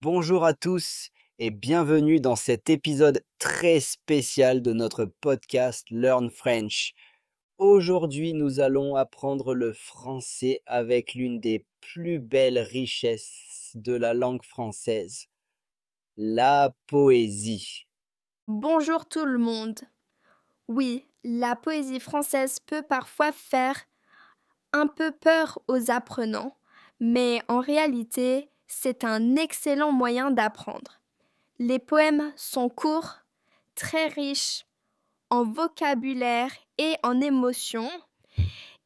Bonjour à tous et bienvenue dans cet épisode très spécial de notre podcast Learn French. Aujourd'hui, nous allons apprendre le français avec l'une des plus belles richesses de la langue française, la poésie. Bonjour tout le monde. Oui, la poésie française peut parfois faire un peu peur aux apprenants, mais en réalité, c'est un excellent moyen d'apprendre. Les poèmes sont courts, très riches en vocabulaire et en émotions,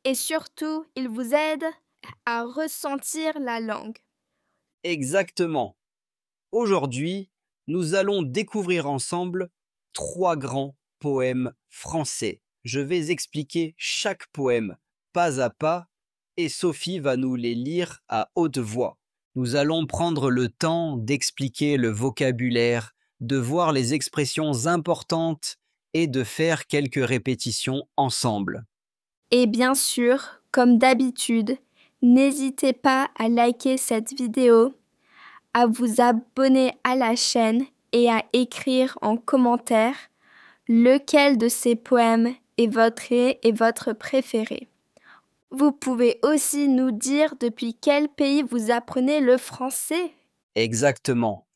et surtout, ils vous aident à ressentir la langue. Exactement. Aujourd'hui, nous allons découvrir ensemble 3 grands poèmes français. Je vais expliquer chaque poème pas à pas et Sophie va nous les lire à haute voix. Nous allons prendre le temps d'expliquer le vocabulaire, de voir les expressions importantes et de faire quelques répétitions ensemble. Et bien sûr, comme d'habitude, n'hésitez pas à liker cette vidéo, à vous abonner à la chaîne et à écrire en commentaire lequel de ces poèmes est votre préféré. Vous pouvez aussi nous dire depuis quel pays vous apprenez le français. Exactement.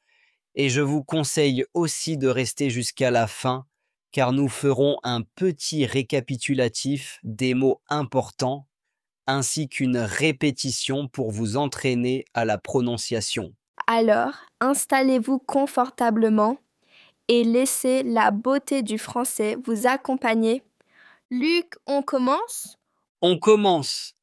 Et je vous conseille aussi de rester jusqu'à la fin, car nous ferons un petit récapitulatif des mots importants, ainsi qu'une répétition pour vous entraîner à la prononciation. Alors, installez-vous confortablement et laissez la beauté du français vous accompagner. Luc, on commence? On commence,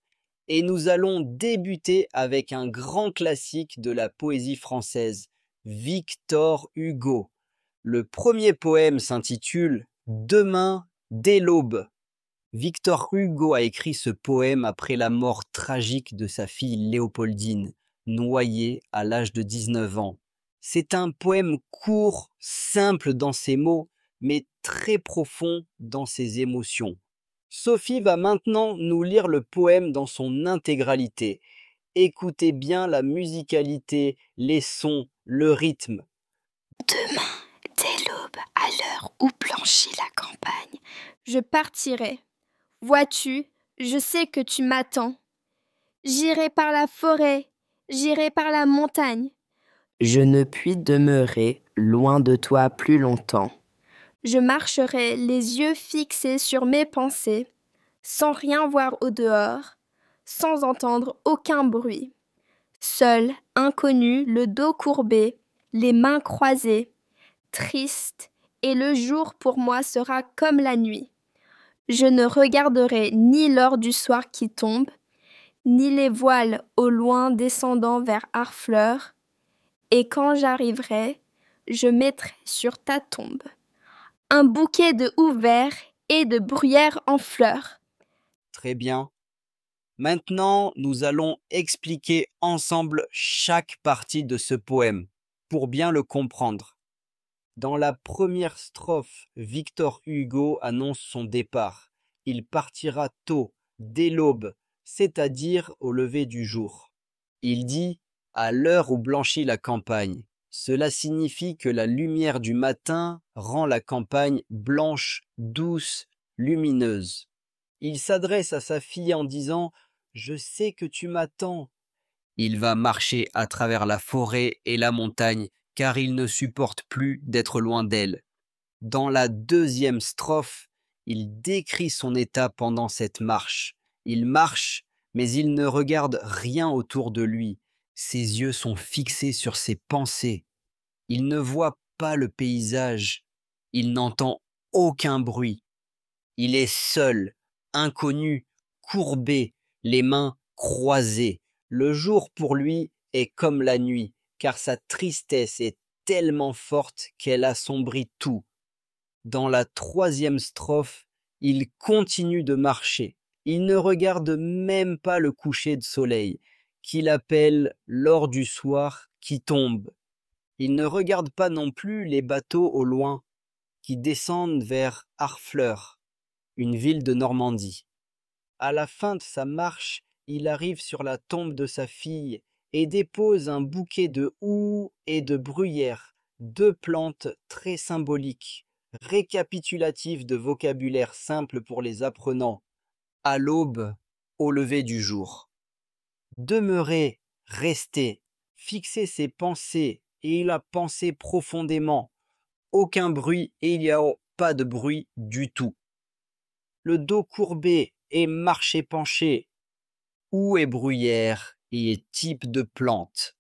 et nous allons débuter avec un grand classique de la poésie française, Victor Hugo. Le premier poème s'intitule Demain dès l'aube. Victor Hugo a écrit ce poème après la mort tragique de sa fille Léopoldine, noyée à l'âge de 19 ans. C'est un poème court, simple dans ses mots, mais très profond dans ses émotions. Sophie va maintenant nous lire le poème dans son intégralité. Écoutez bien la musicalité, les sons, le rythme. Demain, dès l'aube, à l'heure où blanchit la campagne, je partirai. Vois-tu, je sais que tu m'attends. J'irai par la forêt, j'irai par la montagne. Je ne puis demeurer loin de toi plus longtemps. Je marcherai les yeux fixés sur mes pensées, sans rien voir au dehors, sans entendre aucun bruit. Seul, inconnu, le dos courbé, les mains croisées, triste, et le jour pour moi sera comme la nuit. Je ne regarderai ni l'or du soir qui tombe, ni les voiles au loin descendant vers Harfleur, et quand j'arriverai, je mettrai sur ta tombe un bouquet de houx verts et de bruyères en fleurs. Très bien. Maintenant, nous allons expliquer ensemble chaque partie de ce poème pour bien le comprendre. Dans la première strophe, Victor Hugo annonce son départ. Il partira tôt, dès l'aube, c'est-à-dire au lever du jour. Il dit « à l'heure où blanchit la campagne ». Cela signifie que la lumière du matin rend la campagne blanche, douce, lumineuse. Il s'adresse à sa fille en disant « Je sais que tu m'attends ». Il va marcher à travers la forêt et la montagne car il ne supporte plus d'être loin d'elle. Dans la deuxième strophe, il décrit son état pendant cette marche. Il marche, mais il ne regarde rien autour de lui. Ses yeux sont fixés sur ses pensées. Il ne voit pas le paysage. Il n'entend aucun bruit. Il est seul, inconnu, courbé, les mains croisées. Le jour pour lui est comme la nuit, car sa tristesse est tellement forte qu'elle assombrit tout. Dans la troisième strophe, il continue de marcher. Il ne regarde même pas le coucher de soleil, qu'il appelle l'or du soir qui tombe. Il ne regarde pas non plus les bateaux au loin, qui descendent vers Harfleur, une ville de Normandie. À la fin de sa marche, il arrive sur la tombe de sa fille et dépose un bouquet de houx et de bruyère, deux plantes très symboliques, récapitulatives de vocabulaire simple pour les apprenants, à l'aube, au lever du jour. Demeurer, rester, fixer ses pensées, et il a pensé profondément. Aucun bruit, et il n'y a pas de bruit du tout. Le dos courbé et marcher penché. Où est bruyère et type de plante.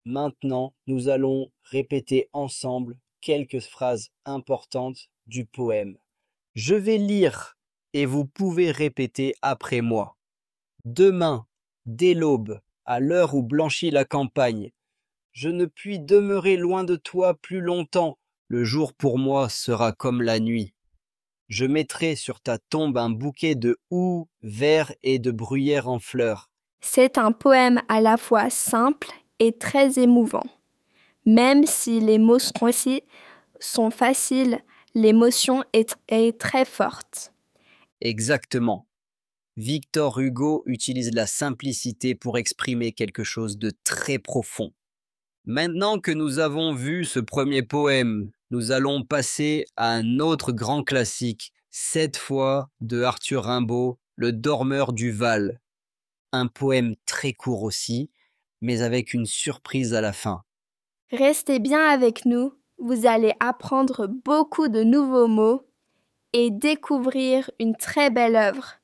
Maintenant, nous allons répéter ensemble quelques phrases importantes du poème. Je vais lire et vous pouvez répéter après moi. Demain, dès l'aube, à l'heure où blanchit la campagne, je ne puis demeurer loin de toi plus longtemps. Le jour pour moi sera comme la nuit. Je mettrai sur ta tombe un bouquet de houx, verts et de bruyère en fleurs. C'est un poème à la fois simple et très émouvant. Même si les mots sont faciles, l'émotion est très forte. Exactement. Victor Hugo utilise la simplicité pour exprimer quelque chose de très profond. Maintenant que nous avons vu ce premier poème, nous allons passer à un autre grand classique, cette fois de Arthur Rimbaud, Le Dormeur du Val. Un poème très court aussi, mais avec une surprise à la fin. Restez bien avec nous, vous allez apprendre beaucoup de nouveaux mots et découvrir une très belle œuvre.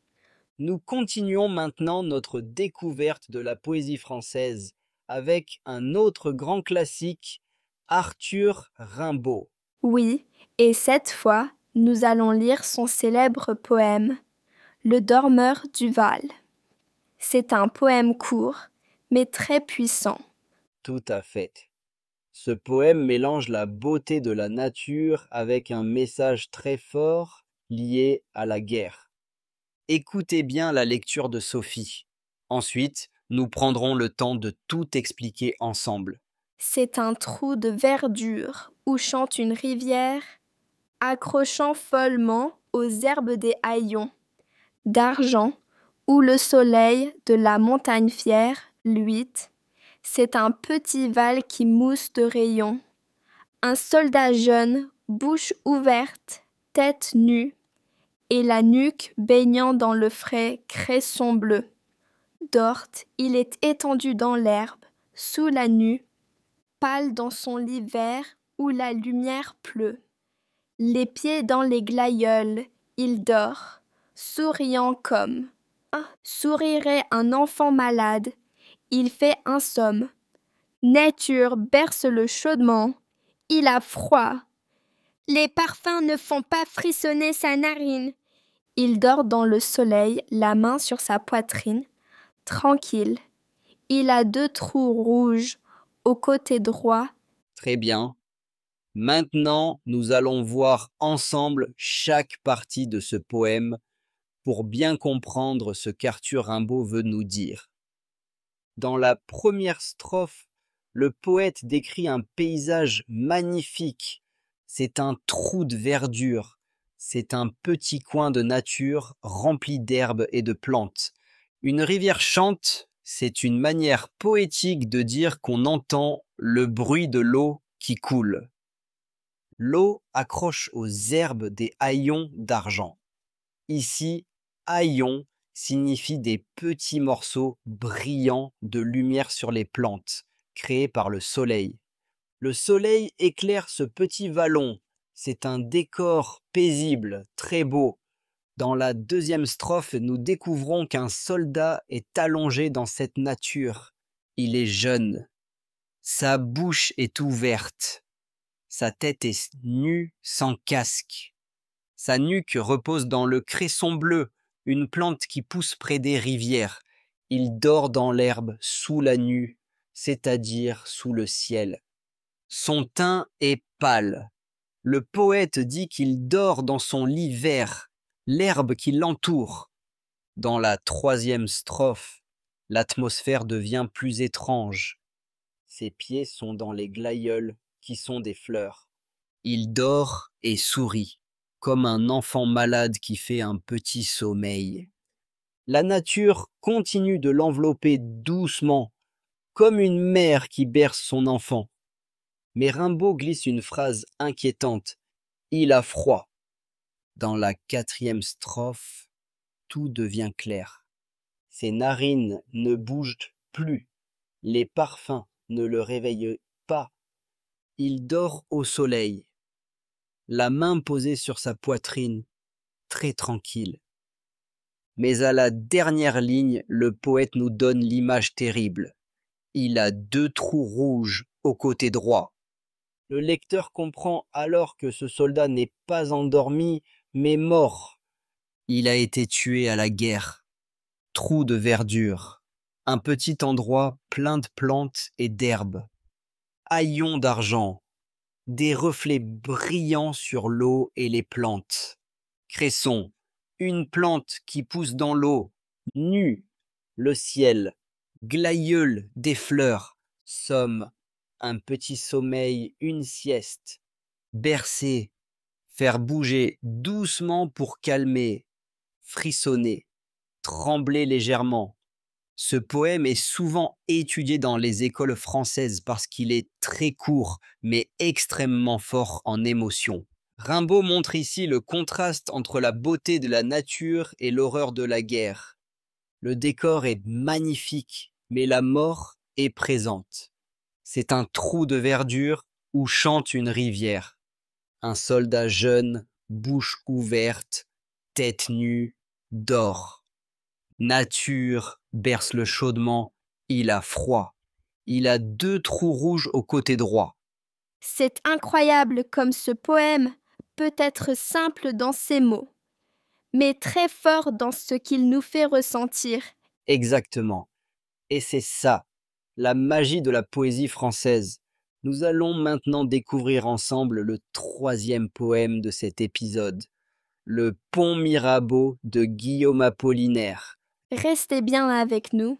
Nous continuons maintenant notre découverte de la poésie française avec un autre grand classique, Arthur Rimbaud. Oui, et cette fois, nous allons lire son célèbre poème, Le Dormeur du Val. C'est un poème court, mais très puissant. Tout à fait. Ce poème mélange la beauté de la nature avec un message très fort lié à la guerre. Écoutez bien la lecture de Sophie. Ensuite, nous prendrons le temps de tout expliquer ensemble. C'est un trou de verdure où chante une rivière, accrochant follement aux herbes des haillons, d'argent, où le soleil de la montagne fière luite. C'est un petit val qui mousse de rayons. Un soldat jeune, bouche ouverte, tête nue, et la nuque baignant dans le frais cresson bleu. Dorte, il est étendu dans l'herbe, sous la nue, pâle dans son lit vert où la lumière pleut. Les pieds dans les glaïeuls, il dort, souriant comme sourirait un enfant malade. Il fait un somme. Nature berce-le chaudement. Il a froid. Les parfums ne font pas frissonner sa narine. Il dort dans le soleil, la main sur sa poitrine, tranquille. Il a deux trous rouges au côté droit. Très bien. Maintenant, nous allons voir ensemble chaque partie de ce poème pour bien comprendre ce qu'Arthur Rimbaud veut nous dire. Dans la première strophe, le poète décrit un paysage magnifique. C'est un trou de verdure. C'est un petit coin de nature rempli d'herbes et de plantes. Une rivière chante, c'est une manière poétique de dire qu'on entend le bruit de l'eau qui coule. L'eau accroche aux herbes des haillons d'argent. Ici, haillons signifie des petits morceaux brillants de lumière sur les plantes, créés par le soleil. Le soleil éclaire ce petit vallon. C'est un décor paisible, très beau. Dans la deuxième strophe, nous découvrons qu'un soldat est allongé dans cette nature. Il est jeune. Sa bouche est ouverte. Sa tête est nue sans casque. Sa nuque repose dans le cresson bleu, une plante qui pousse près des rivières. Il dort dans l'herbe sous la nue, c'est-à-dire sous le ciel. Son teint est pâle. Le poète dit qu'il dort dans son lit vert, l'herbe qui l'entoure. Dans la troisième strophe, l'atmosphère devient plus étrange. Ses pieds sont dans les glaïeuls qui sont des fleurs. Il dort et sourit, comme un enfant malade qui fait un petit sommeil. La nature continue de l'envelopper doucement. comme une mère qui berce son enfant. Mais Rimbaud glisse une phrase inquiétante. Il a froid. Dans la 4e strophe, tout devient clair. Ses narines ne bougent plus. Les parfums ne le réveillent pas. Il dort au soleil, la main posée sur sa poitrine, très tranquille. Mais à la dernière ligne, le poète nous donne l'image terrible. Il a 2 trous rouges au côté droit. Le lecteur comprend alors que ce soldat n'est pas endormi, mais mort. Il a été tué à la guerre. Trou de verdure. Un petit endroit plein de plantes et d'herbes. Haillons d'argent. Des reflets brillants sur l'eau et les plantes. Cresson. Une plante qui pousse dans l'eau. Nue. Le ciel. Glaïeul des fleurs. Somme. Un petit sommeil, une sieste. Bercer. Faire bouger doucement pour calmer. Frissonner. Trembler légèrement. Ce poème est souvent étudié dans les écoles françaises parce qu'il est très court, mais extrêmement fort en émotion. Rimbaud montre ici le contraste entre la beauté de la nature et l'horreur de la guerre. Le décor est magnifique, mais la mort est présente. C'est un trou de verdure où chante une rivière. Un soldat jeune, bouche ouverte, tête nue, dort. Nature berce le chaudement, il a froid. Il a 2 trous rouges au côté droit. C'est incroyable comme ce poème peut être simple dans ses mots, mais très fort dans ce qu'il nous fait ressentir. Exactement. Et c'est ça, la magie de la poésie française. Nous allons maintenant découvrir ensemble le 3e poème de cet épisode, le Pont Mirabeau de Guillaume Apollinaire. Restez bien avec nous.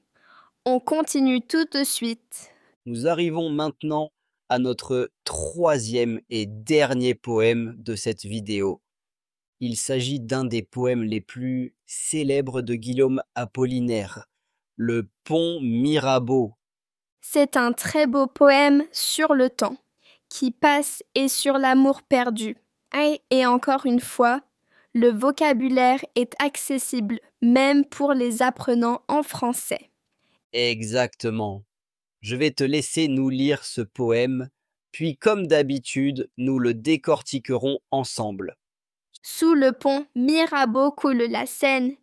On continue tout de suite. Nous arrivons maintenant à notre 3e et dernier poème de cette vidéo. Il s'agit d'un des poèmes les plus célèbres de Guillaume Apollinaire, le Pont Mirabeau. C'est un très beau poème sur le temps, qui passe et sur l'amour perdu. Et encore une fois, le vocabulaire est accessible même pour les apprenants en français. Exactement. Je vais te laisser nous lire ce poème, puis comme d'habitude, nous le décortiquerons ensemble. Sous le pont Mirabeau coule la Seine,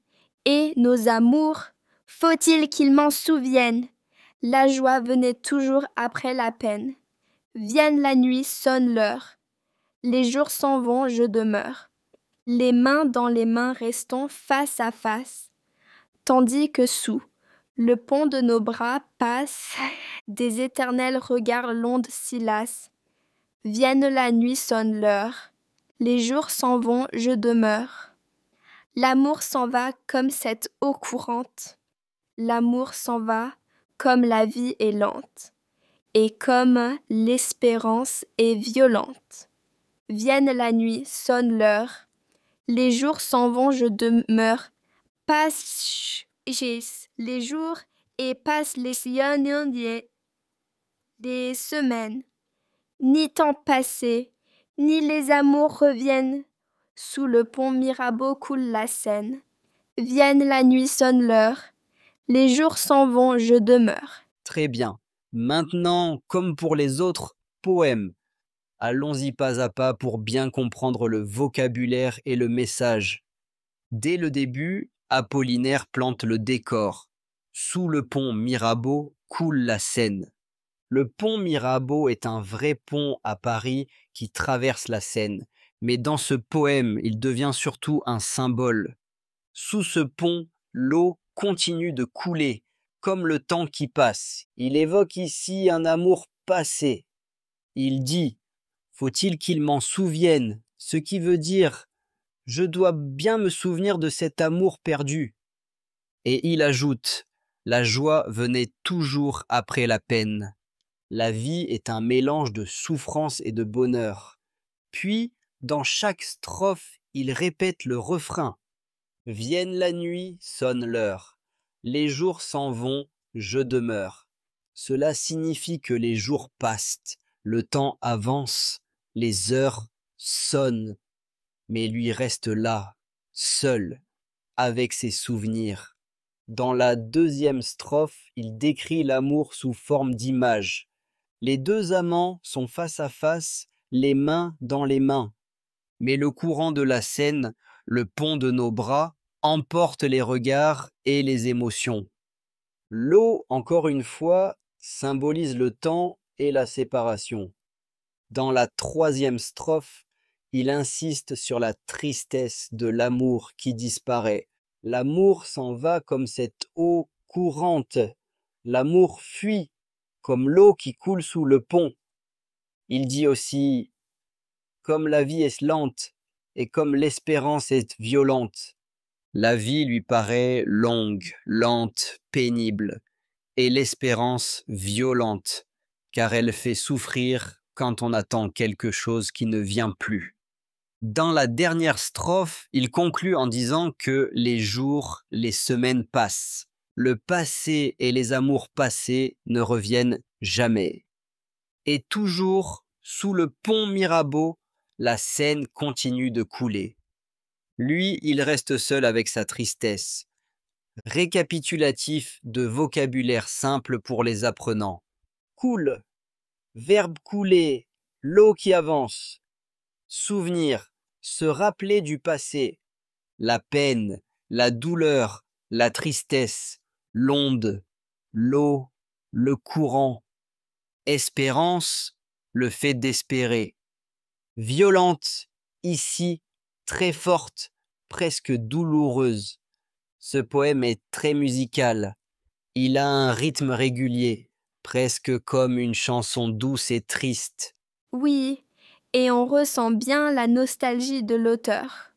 et nos amours, faut-il qu'ils m'en souviennent? La joie venait toujours après la peine. Vienne la nuit, sonne l'heure. Les jours s'en vont, je demeure. Les mains dans les mains restons face à face, tandis que sous le pont de nos bras passent des éternels regards l'onde si lasse. Vienne la nuit, sonne l'heure. Les jours s'en vont, je demeure. L'amour s'en va comme cette eau courante. L'amour s'en va comme la vie est lente, et comme l'espérance est violente. Vienne la nuit, sonne l'heure. Les jours s'en vont, je demeure. Passent les jours et passent les des semaines. Ni temps passé, ni les amours reviennent. Sous le pont Mirabeau coule la Seine. Vienne la nuit, sonne l'heure. Les jours s'en vont, je demeure. Très bien. Maintenant, comme pour les autres poèmes, allons-y pas à pas pour bien comprendre le vocabulaire et le message. Dès le début, Apollinaire plante le décor. Sous le pont Mirabeau coule la Seine. Le pont Mirabeau est un vrai pont à Paris qui traverse la Seine, mais dans ce poème, il devient surtout un symbole. Sous ce pont, l'eau continue de couler, comme le temps qui passe. Il évoque ici un amour passé. Il dit « Faut-il qu'il m'en souvienne ?» ce qui veut dire « Je dois bien me souvenir de cet amour perdu. » Et il ajoute « La joie venait toujours après la peine. » La vie est un mélange de souffrance et de bonheur. Puis, dans chaque strophe, il répète le refrain. Vienne la nuit, sonne l'heure. Les jours s'en vont, je demeure. Cela signifie que les jours passent, le temps avance, les heures sonnent, mais lui reste là, seul, avec ses souvenirs. Dans la deuxième strophe, il décrit l'amour sous forme d'image. Les deux amants sont face à face, les mains dans les mains. Mais le courant de la Seine, le pont de nos bras, emporte les regards et les émotions. L'eau, encore une fois, symbolise le temps et la séparation. Dans la troisième strophe, il insiste sur la tristesse de l'amour qui disparaît. L'amour s'en va comme cette eau courante. L'amour fuit comme l'eau qui coule sous le pont. Il dit aussi « Comme la vie est lente et comme l'espérance est violente ». La vie lui paraît longue, lente, pénible, et l'espérance violente, car elle fait souffrir quand on attend quelque chose qui ne vient plus. Dans la dernière strophe, il conclut en disant que les jours, les semaines passent. Le passé et les amours passés ne reviennent jamais. Et toujours, sous le pont Mirabeau, la Seine continue de couler. Lui, il reste seul avec sa tristesse. Récapitulatif de vocabulaire simple pour les apprenants. Coule, verbe couler, l'eau qui avance. Souvenir, se rappeler du passé. La peine, la douleur, la tristesse, l'onde, l'eau, le courant. Espérance, le fait d'espérer. Violente, ici, très forte, presque douloureuse. Ce poème est très musical. Il a un rythme régulier, presque comme une chanson douce et triste. Oui, et on ressent bien la nostalgie de l'auteur.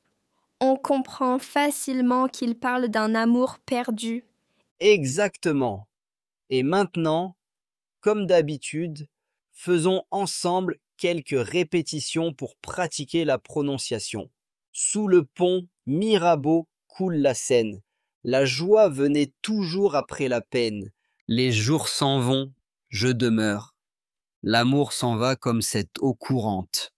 On comprend facilement qu'il parle d'un amour perdu. Exactement. Et maintenant, comme d'habitude, faisons ensemble quelques répétitions pour pratiquer la prononciation. Sous le pont Mirabeau coule la Seine. La joie venait toujours après la peine. Les jours s'en vont, je demeure. L'amour s'en va comme cette eau courante.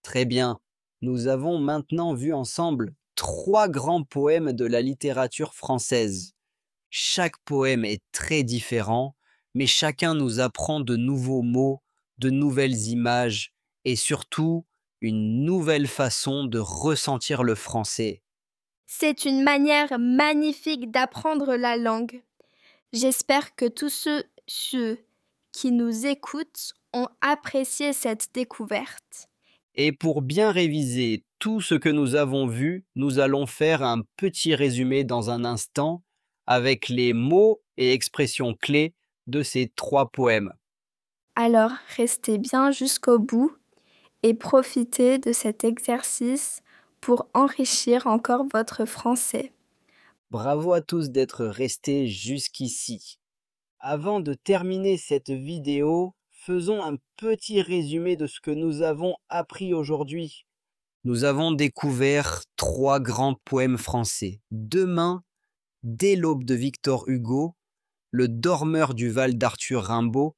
Très bien, nous avons maintenant vu ensemble 3 grands poèmes de la littérature française. Chaque poème est très différent, mais chacun nous apprend de nouveaux mots, de nouvelles images et surtout une nouvelle façon de ressentir le français. C'est une manière magnifique d'apprendre la langue. J'espère que tous ceux qui nous écoutent ont apprécié cette découverte. Et pour bien réviser tout ce que nous avons vu, nous allons faire un petit résumé dans un instant avec les mots et expressions clés de ces 3 poèmes. Alors, restez bien jusqu'au bout et profitez de cet exercice pour enrichir encore votre français. Bravo à tous d'être restés jusqu'ici. Avant de terminer cette vidéo, faisons un petit résumé de ce que nous avons appris aujourd'hui. Nous avons découvert 3 grands poèmes français. Demain, dès l'aube de Victor Hugo, Le dormeur du Val d'Arthur Rimbaud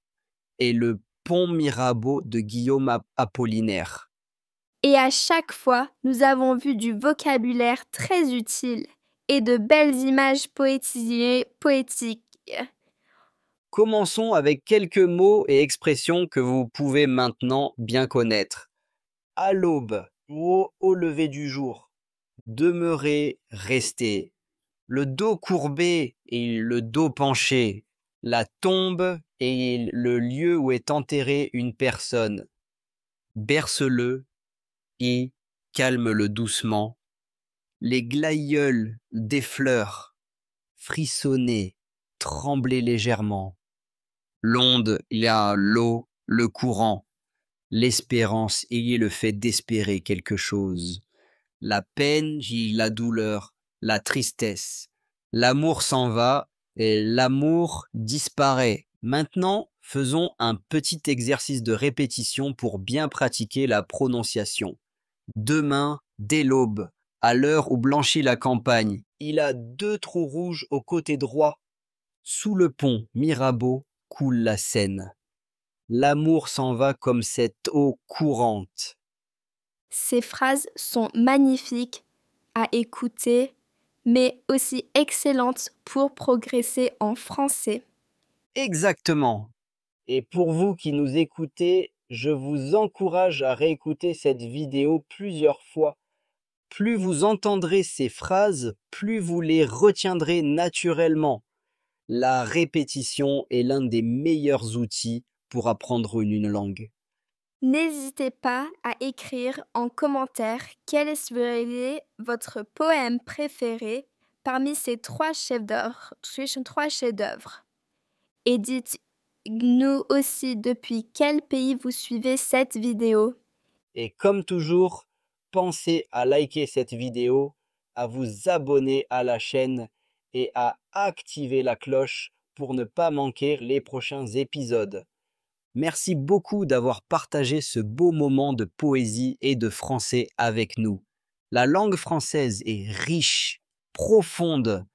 et Le pont Mirabeau de Guillaume Apollinaire. Et à chaque fois, nous avons vu du vocabulaire très utile et de belles images poétiques. Commençons avec quelques mots et expressions que vous pouvez maintenant bien connaître. À l'aube ou au lever du jour. Demeurer, rester. Le dos courbé et le dos penché. La tombe et le lieu où est enterrée une personne. Berce-le et calme-le doucement. Les glaïeuls des fleurs. Frissonner, trembler légèrement. L'onde, il y a l'eau, le courant. L'espérance, il y a le fait d'espérer quelque chose. La peine, il y a la douleur, la tristesse. L'amour s'en va et l'amour disparaît. Maintenant, faisons un petit exercice de répétition pour bien pratiquer la prononciation. Demain, dès l'aube, à l'heure où blanchit la campagne, il a 2 trous rouges au côté droit. Sous le pont Mirabeau coule la Seine. L'amour s'en va comme cette eau courante. Ces phrases sont magnifiques à écouter, mais aussi excellentes pour progresser en français. Exactement. Et pour vous qui nous écoutez, je vous encourage à réécouter cette vidéo plusieurs fois. Plus vous entendrez ces phrases, plus vous les retiendrez naturellement. La répétition est l'un des meilleurs outils pour apprendre une langue. N'hésitez pas à écrire en commentaire quel serait votre poème préféré parmi ces trois chefs-d'œuvre. Et dites-nous aussi depuis quel pays vous suivez cette vidéo. Et comme toujours, pensez à liker cette vidéo, à vous abonner à la chaîne et à activer la cloche pour ne pas manquer les prochains épisodes. Merci beaucoup d'avoir partagé ce beau moment de poésie et de français avec nous. La langue française est riche, profonde,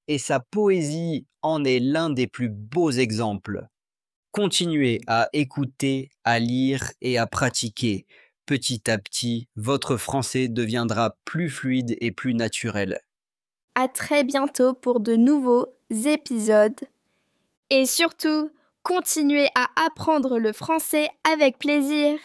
et sa poésie en est l'un des plus beaux exemples. Continuez à écouter, à lire et à pratiquer. Petit à petit, votre français deviendra plus fluide et plus naturel. À très bientôt pour de nouveaux épisodes. Et surtout, continuez à apprendre le français avec plaisir.